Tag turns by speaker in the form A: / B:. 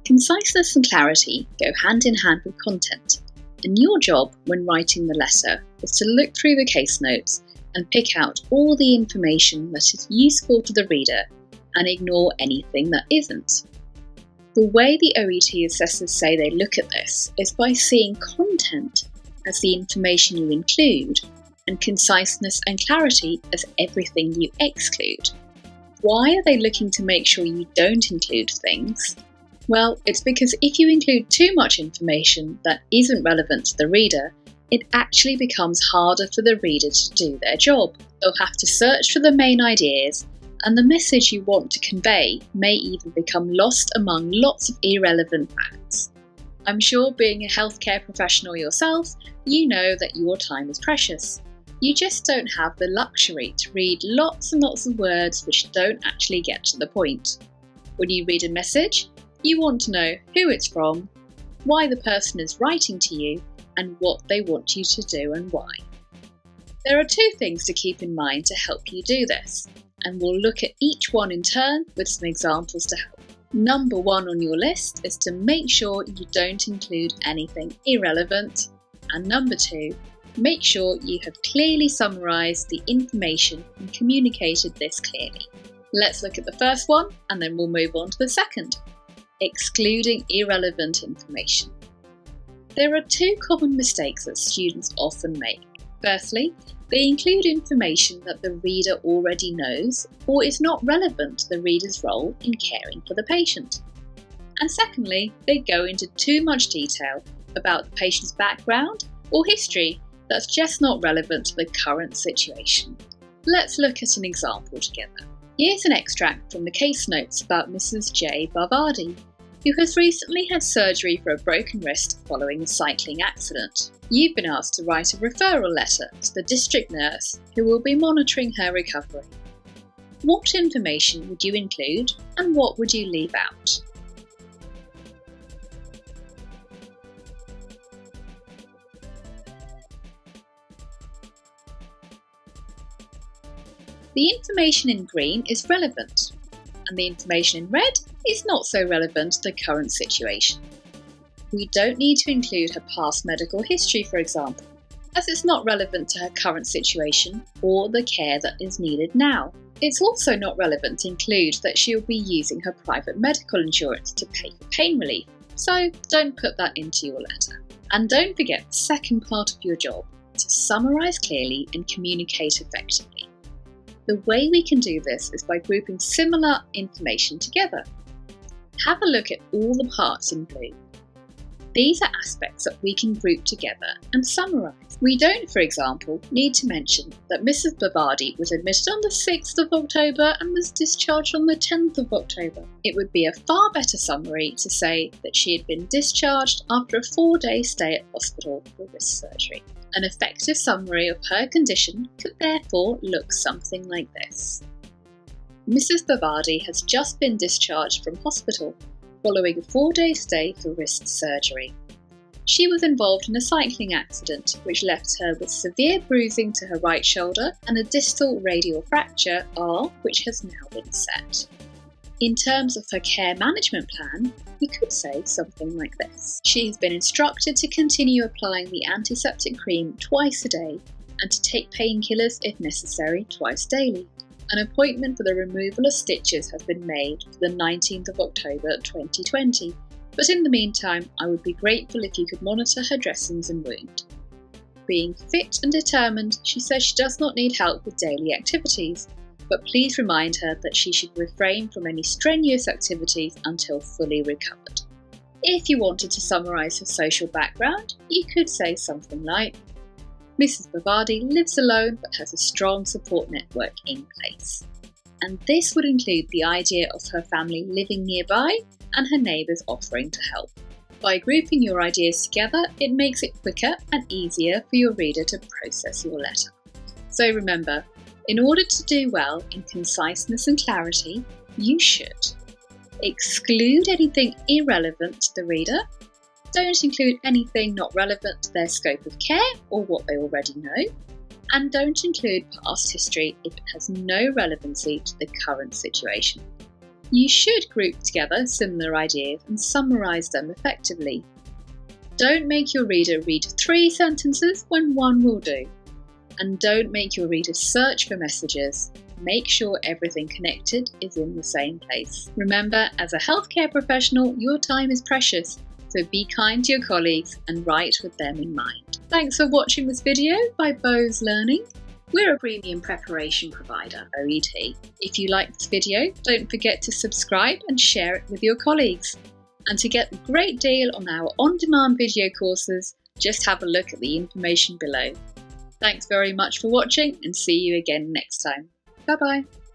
A: Conciseness and clarity go hand in hand with content, and your job when writing the letter is to look through the case notes and pick out all the information that is useful to the reader and ignore anything that isn't. The way the OET assessors say they look at this is by seeing content as the information you include and conciseness and clarity as everything you exclude. Why are they looking to make sure you don't include things? Well, it's because if you include too much information that isn't relevant to the reader, it actually becomes harder for the reader to do their job. They'll have to search for the main ideas, and the message you want to convey may even become lost among lots of irrelevant facts. I'm sure being a healthcare professional yourself, you know that your time is precious. You just don't have the luxury to read lots and lots of words which don't actually get to the point. When you read a message, you want to know who it's from, why the person is writing to you, and what they want you to do and why. There are two things to keep in mind to help you do this, and we'll look at each one in turn with some examples to help. Number one on your list is to make sure you don't include anything irrelevant, and number two, make sure you have clearly summarised the information and communicated this clearly. Let's look at the first one, and then we'll move on to the second. Excluding irrelevant information. There are two common mistakes that students often make. Firstly, they include information that the reader already knows or is not relevant to the reader's role in caring for the patient. And secondly, they go into too much detail about the patient's background or history that's just not relevant to the current situation. Let's look at an example together. Here's an extract from the case notes about Mrs. J. Barvardi, who has recently had surgery for a broken wrist following a cycling accident. You've been asked to write a referral letter to the district nurse who will be monitoring her recovery. What information would you include and what would you leave out? The information in green is relevant, and the information in red is not so relevant to the current situation. We don't need to include her past medical history, for example, as it's not relevant to her current situation or the care that is needed now. It's also not relevant to include that she'll be using her private medical insurance to pay for pain relief, so don't put that into your letter. And don't forget the second part of your job, to summarise clearly and communicate effectively. The way we can do this is by grouping similar information together. Have a look at all the parts in blue. These are aspects that we can group together and summarise. We don't, for example, need to mention that Mrs. Bavardi was admitted on the 6th of October and was discharged on the 10th of October. It would be a far better summary to say that she had been discharged after a 4-day stay at hospital for wrist surgery. An effective summary of her condition could therefore look something like this. Mrs. Bavardi has just been discharged from hospital following a 4-day stay for wrist surgery. She was involved in a cycling accident which left her with severe bruising to her right shoulder and a distal radial fracture R, which has now been set. In terms of her care management plan, we could say something like this. She has been instructed to continue applying the antiseptic cream twice a day and to take painkillers if necessary twice daily. An appointment for the removal of stitches has been made for the 19th of October 2020, but in the meantime I would be grateful if you could monitor her dressings and wound. Being fit and determined, she says she does not need help with daily activities, but please remind her that she should refrain from any strenuous activities until fully recovered. If you wanted to summarise her social background, you could say something like, Mrs. Bavardi lives alone but has a strong support network in place. And this would include the idea of her family living nearby and her neighbours offering to help. By grouping your ideas together, it makes it quicker and easier for your reader to process your letter. So remember, in order to do well in conciseness and clarity, you should exclude anything irrelevant to the reader, don't include anything not relevant to their scope of care or what they already know, and don't include past history if it has no relevancy to the current situation. You should group together similar ideas and summarise them effectively. Don't make your reader read 3 sentences when 1 will do. And don't make your reader search for messages. Make sure everything connected is in the same place. Remember, as a healthcare professional, your time is precious, so be kind to your colleagues and write with them in mind. Thanks for watching this video by Bose Learning. We're a premium preparation provider, OET. If you like this video, don't forget to subscribe and share it with your colleagues. And to get a great deal on our on-demand video courses, just have a look at the information below. Thanks very much for watching and see you again next time. Bye bye.